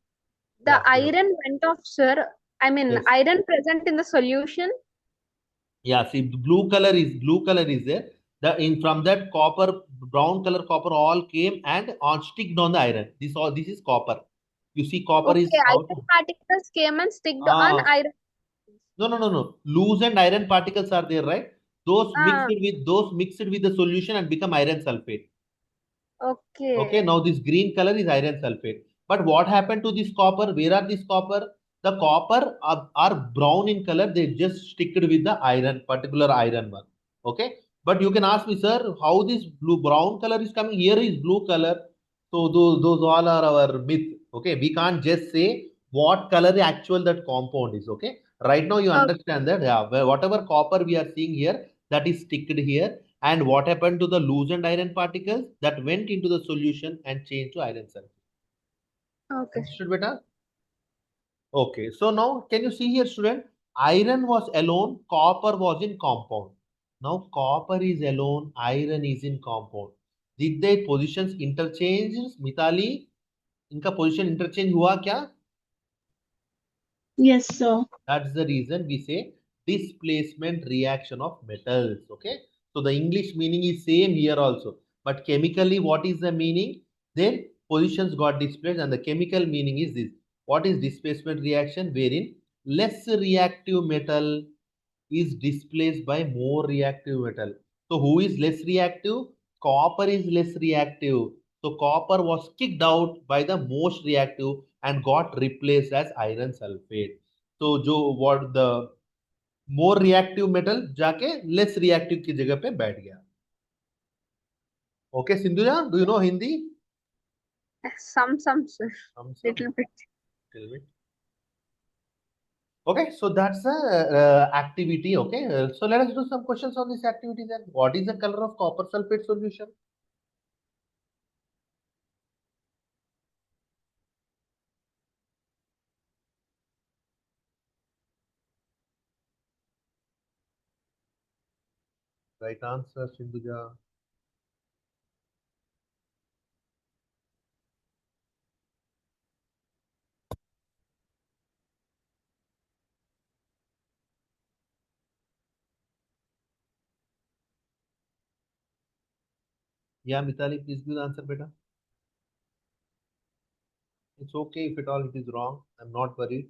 the Yeah. iron went off, sir. I mean, Yes. iron present in the solution. Yeah. See, the blue color is there. The in from that copper, brown color copper all came and on sticked on the iron. This is copper. You see, copper Okay, is out. iron particles came and sticked on Ah, iron. no, no, no, no. Loose and iron particles are there, right? Ah, Those mixed with the solution and become iron sulfate. Okay, okay. now this green color is iron sulfate. But what happened to this copper? Where are this copper? The copper are brown in color. They just sticked with the iron, particular iron one. Okay. But you can ask me, sir, how this blue brown color is coming? Here is blue color. So those all are our myth. Okay. We can't just say what color the actual that compound is. Okay. Right now you Okay. understand that yeah, whatever copper we are seeing here, that is sticked here, and what happened to the loosened iron particles that went into the solution and changed to iron sulfate? Okay. Understood, beta? Okay. So now, can you see here, student? Iron was alone, copper was in compound. Now, copper is alone, iron is in compound. Did their positions interchange, Mitali? इनका position interchange हुआ क्या? Yes, sir. That's the reason we say displacement reaction of metals. Okay. So the English meaning is same here also. But chemically, what is the meaning? Then positions got displaced and the chemical meaning is this. What is displacement reaction? Wherein less reactive metal is displaced by more reactive metal. So who is less reactive? Copper is less reactive. So copper was kicked out by the most reactive and got replaced as iron sulfate. तो जो what the more reactive metal जाके less reactive की जगह पे बैठ गया. Okay, Sindhuja, do you know Hindi? Some, sir. Some Little bit. little bit. Okay, so that's the activity. Okay, so let us do some questions on this activity then. What is the color of copper sulfate solution? Right answer, Sindhuja. Yeah, Mitali, please give the answer, beta. It's okay if at all it is wrong. I'm not worried.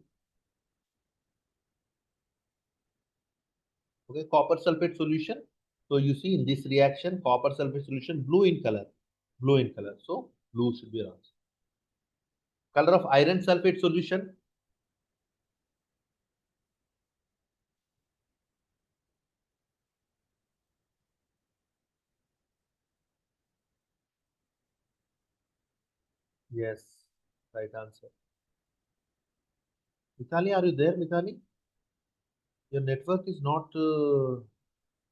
Okay, copper sulfate solution. So you see in this reaction, copper sulfate solution blue in color. Blue in color. So blue should be answer. Color of iron sulfate solution. Yes, right answer. Mithali, are you there, Mithali? Your network is not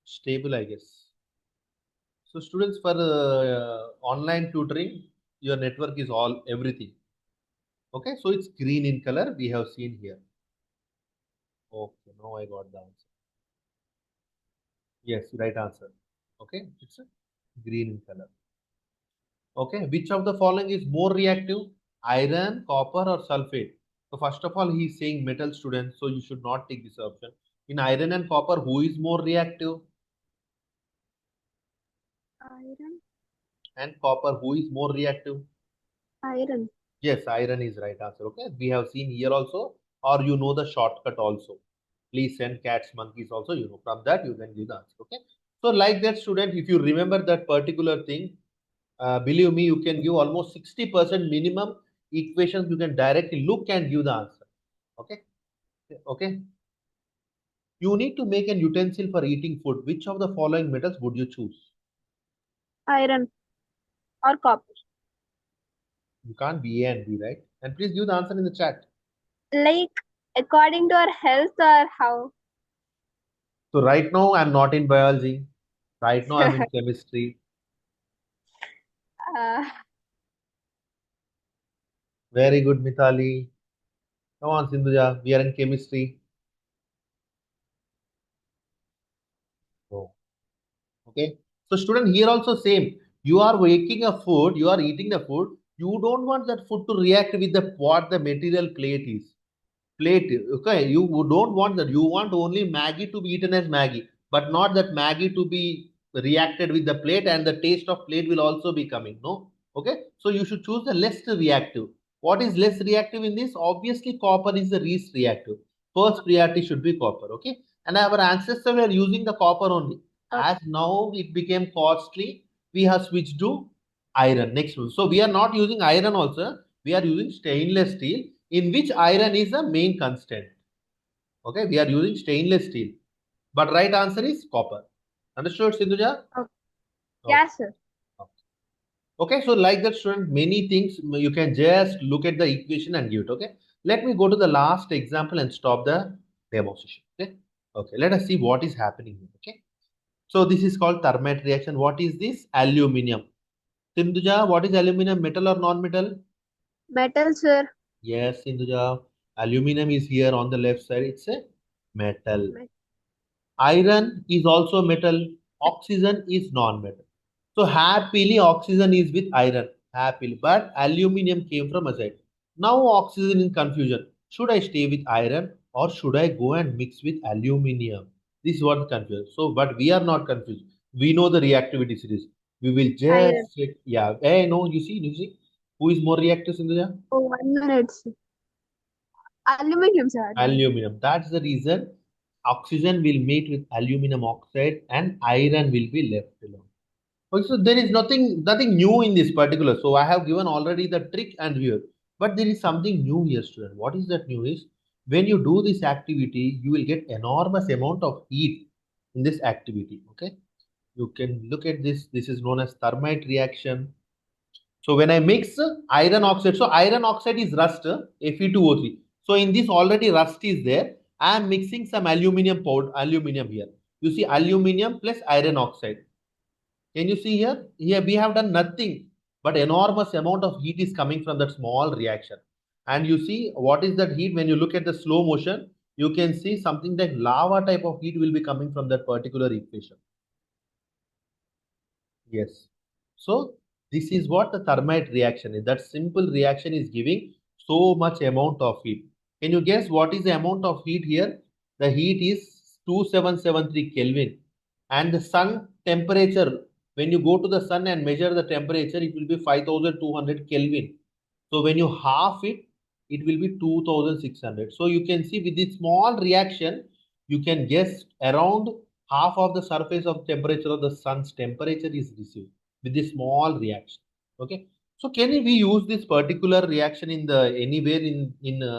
stable, I guess. So students, for online tutoring, your network is all everything. Okay, so it's green in color. We have seen here. Okay, now I got the answer. Yes, right answer. Okay, it's a green in color. Okay, which of the following is more reactive? Iron, copper, or sulfate? So first of all, he is saying metal, student. So you should not take this option. In iron and copper, who is more reactive? Iron. And copper, who is more reactive? Iron. Yes, iron is right answer. Okay, we have seen here also, or you know the shortcut also. Please send cats, monkeys also. You know from that you can give the answer. Okay, so like that, student, if you remember that particular thing, believe me, you can give almost 60% minimum equations. You can directly look and give the answer. Okay, okay. You need to make an utensil for eating food. Which of the following metals would you choose? Iron or copper. You can't be A and B, right? And please give the answer in the chat. Like according to our health or how? So right now I'm not in biology. Right now I'm in chemistry. uh, Very good, Mithali. Come on, Sindhuja. We are in chemistry. Oh, okay. So, student, here also same. You are making a food. You are eating the food. You don't want that food to react with the what the material plate is. Plate. Okay. You don't want that. You want only Maggie to be eaten as Maggie, but not that Maggie to be reacted with the plate, and the taste of plate will also be coming. No. Okay. So you should choose the less reactive. What is less reactive in this? Obviously, copper is the least reactive. First priority should be copper. Okay. And our ancestors were using the copper only. As now it became costly, we have switched to iron. Next one. So we are not using iron also. We are using stainless steel, in which iron is the main constant. Okay, we are using stainless steel. But right answer is copper. Understood, Sindhuja? okay. Okay. Yes, sir. Okay, so like that, student, many things you can just look at the equation and give it. Okay, let me go to the last example and stop the demo session. Okay, okay, let us see what is happening here. Okay, so this is called thermite reaction. What is this? Aluminium. Sindhuja, what is aluminium? Metal or non-metal? Metal, sir. Yes, Sindhuja. Aluminum is here on the left side. It's a metal. Iron is also metal. Oxygen is non-metal. So happily oxygen is with iron. Happily. But aluminium came from aside. Now oxygen in confusion. Should I stay with iron or should I go and mix with aluminium? This is what confusion. So, but we are not confused. We know the reactivity series. We will Iron. just check. Yeah. Hey, no, you see. Who is more reactive, Sindhuja? Oh, 1 minute. Sir. Aluminum, sir. Aluminum. That's the reason oxygen will meet with aluminum oxide and iron will be left alone. Okay, so there is nothing new in this particular. So I have given already the trick and here, but there is something new here, student. What is that new is when you do this activity, you will get enormous amount of heat in this activity. Okay, you can look at this. This is known as thermite reaction. So when I mix iron oxide, so iron oxide is rust, Fe2O3. So in this already rust is there. I am mixing some aluminium powder, aluminium here. You see aluminium plus iron oxide. Can you see here? Here we have done nothing, but enormous amount of heat is coming from that small reaction. And you see what is that heat? When you look at the slow motion, you can see something like lava type of heat will be coming from that particular equation. Yes. So this is what the thermite reaction is. That simple reaction is giving so much amount of heat. Can you guess what is the amount of heat here? The heat is 2773 Kelvin. And the sun temperature, when you go to the sun and measure the temperature, it will be 5200 Kelvin. So when you half it, it will be 2600. So you can see with this small reaction, you can guess around half of the surface of temperature of the sun's temperature is received with this small reaction. Okay. So can we use this particular reaction in the anywhere in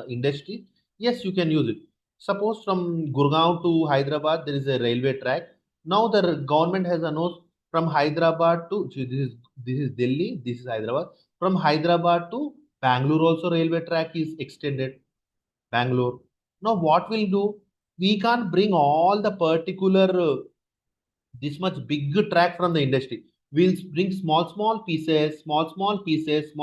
industry? Yes, you can use it. Suppose from Gurgaon to Hyderabad there is a railway track. Now the government has announced from Hyderabad to this is Delhi, this is Hyderabad. From Hyderabad to Bangalore also railway track is extended. Bangalore. Now what we'll do? We can't bring all the particular this much big track from the industry. We'll bring small pieces, small pieces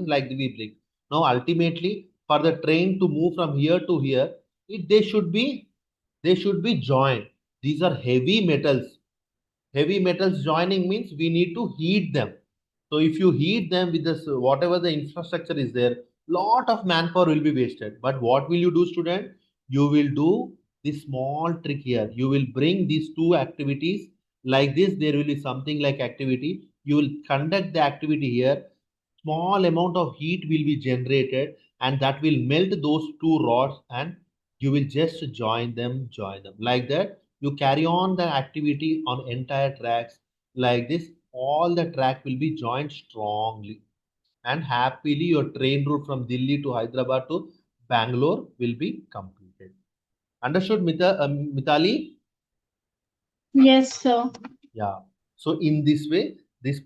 like we bring. Now ultimately for the train to move from here to here, they should be joined. These are heavy metals. Heavy metals joining means we need to heat them. So if you heat them with this, whatever the infrastructure is there, lot of manpower will be wasted. But what will you do, student? You will do this small trick here. You will bring these two activities like this. There will be something like activity. You will conduct the activity here. Small amount of heat will be generated, and that will melt those two rods, and you will just join them like that. You carry on the activity on entire tracks like this. All the track will be joined strongly, and happily your train route from Delhi to Hyderabad to Bangalore will be completed. Understood, Mitali? Yes, sir. Yeah. So in this way, this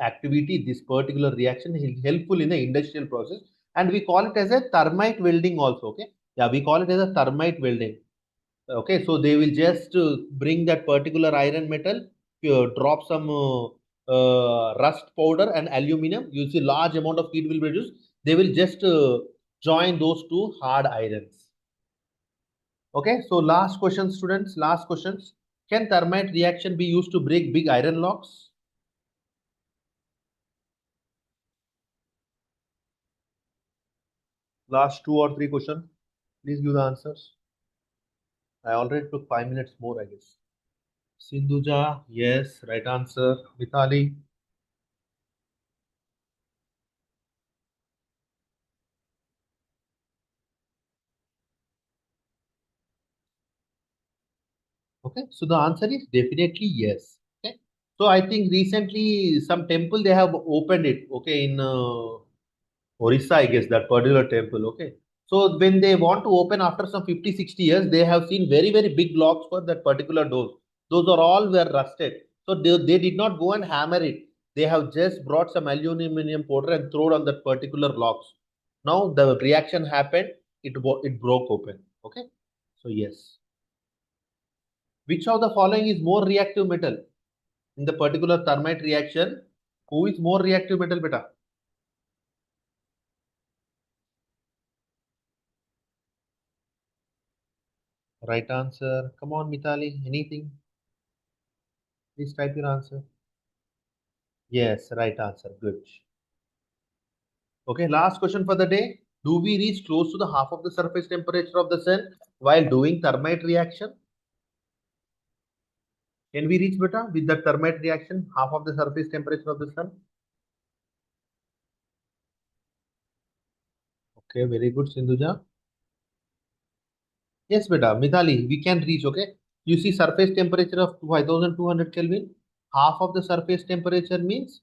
activity, this particular reaction is helpful in the industrial process, and we call it as a thermite welding also. Okay. Yeah, we call it as a thermite welding. Okay. So they will just bring that particular iron metal, drop some rust powder and aluminum. You see, large amount of heat will be produced. They will just join those two hard irons. Okay, so last question, students. Last questions. Can thermite reaction be used to break big iron locks? Last two or three questions. Please give the answers. I already took 5 minutes more, I guess. Sindhuja, yes, right answer. Vitali, okay. So the answer is definitely yes. Okay. So I think recently some temple they have opened it. Okay, in Orissa, I guess, that particular temple. Okay. So when they want to open after some 50, 60 years, they have seen very, very big locks for that particular doors. Those are all were rusted. So they did not go and hammer it. They have just brought some aluminum powder and thrown on that particular locks. Now the reaction happened, it broke open. Okay. So yes. Which of the following is more reactive metal in the particular thermite reaction? Who is more reactive metal, beta? Right answer. Come on, Mitali. Anything? Please type your answer. Yes, right answer. Good. Okay, last question for the day. Do we reach close to the half of the surface temperature of the sun while doing thermite reaction? Can we reach beta with the thermite reaction half of the surface temperature of the sun? Okay, very good, Sindhuja. Yes, beta. Mithali, we can reach. Okay, you see surface temperature of 5200 Kelvin. Half of the surface temperature means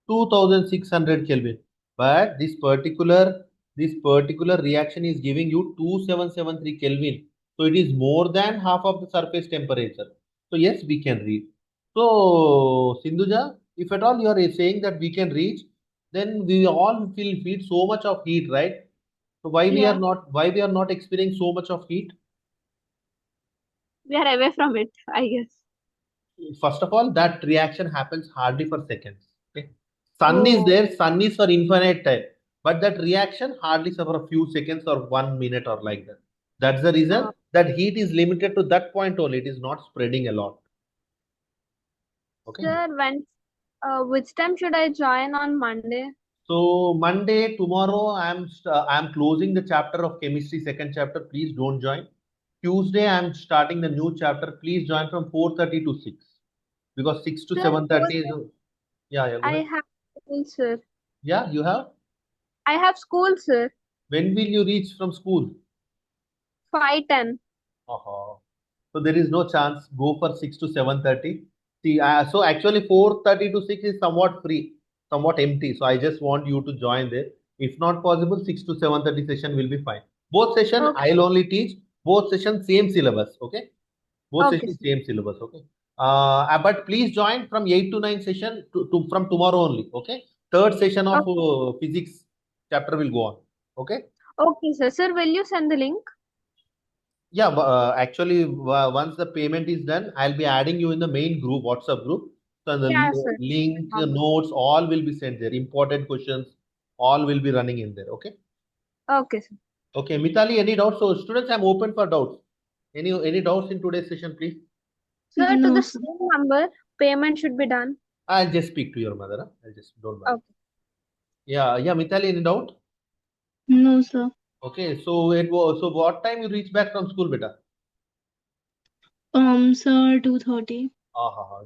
2600 Kelvin. But this particular reaction is giving you 2773 Kelvin. So it is more than half of the surface temperature. So yes, we can reach. So Sindhuja, if at all you are saying that we can reach, then we all will feel so much of heat, right? So Yeah. why we are not experiencing so much of heat? We are away from it, I guess. First of all, that reaction happens hardly for seconds. Okay, sun is Oh, there, sun is for infinite time, but that reaction hardly for a few seconds or 1 minute or like that. That's the reason uh, that heat is limited to that point only. It is not spreading a lot. Okay. sir, which time should I join on Monday? So Monday tomorrow, I'm closing the chapter of chemistry, second chapter. Please don't join. Tuesday I'm starting the new chapter. Please join from 4:30 to 6, because 6 to Sir, 7:30 is. Yeah, yeah. Go I ahead. have school, sir. Yeah, you have. I have school, sir. When will you reach from school? 5:10. Uh-huh. So there is no chance. Go for 6 to 7:30. See, so actually 4:30 to 6 is somewhat free, somewhat empty. So I just want you to join there. If not possible, 6 to 7:30 session will be fine. Both session Okay. I'll only teach. Both session same syllabus. Okay. Both Okay, sessions sir. same syllabus. Okay. But please join from 8 to 9 session to from tomorrow only. Okay. Third session of Okay. physics chapter will go on. Okay. Okay, sir. Sir, will you send the link? Yeah, actually, once the payment is done, I'll be adding you in the main group, WhatsApp group. So the Yeah, sir. link, Um, notes, all will be sent there. Important questions, all will be running in there. Okay. Okay, sir. Okay, Mitali, any doubts? So, students, I'm open for doubts. Any doubts in today's session, please? Sir, to No, the sir. same number, payment should be done. I'll just speak to your mother. Huh? I'll just don't worry. Okay. Yeah, Mitali, any doubt? No, sir. Okay, so it was so what time you reach back from school, beta? Sir, 2:30.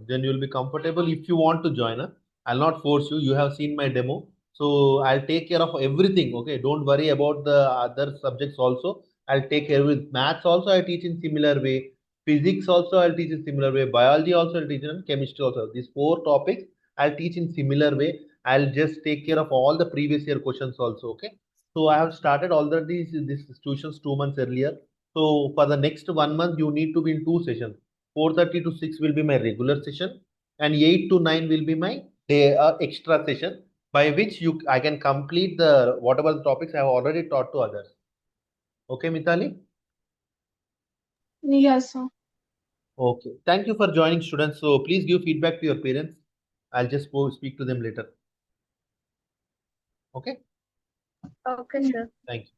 Then you'll be comfortable if you want to join. Huh? I'll not force you. You have seen my demo. So I'll take care of everything. Okay. Don't worry about the other subjects also. I'll take care with maths also. I teach in similar way. Physics also I'll teach in similar way. Biology also I'll teach in chemistry also. These four topics I'll teach in similar way. I'll just take care of all the previous year questions also. Okay. So I have started already these tuitions 2 months earlier. So for the next 1 month, you need to be in two sessions. 4:30 to 6 will be my regular session and 8 to 9 will be my day extra session by which you I can complete the whatever the topics I have already taught to others. Okay, Mitali? Yes, sir. Okay. Thank you for joining, students. So please give feedback to your parents. I'll just go speak to them later. Okay. Okay, Mm. sir. Thank you.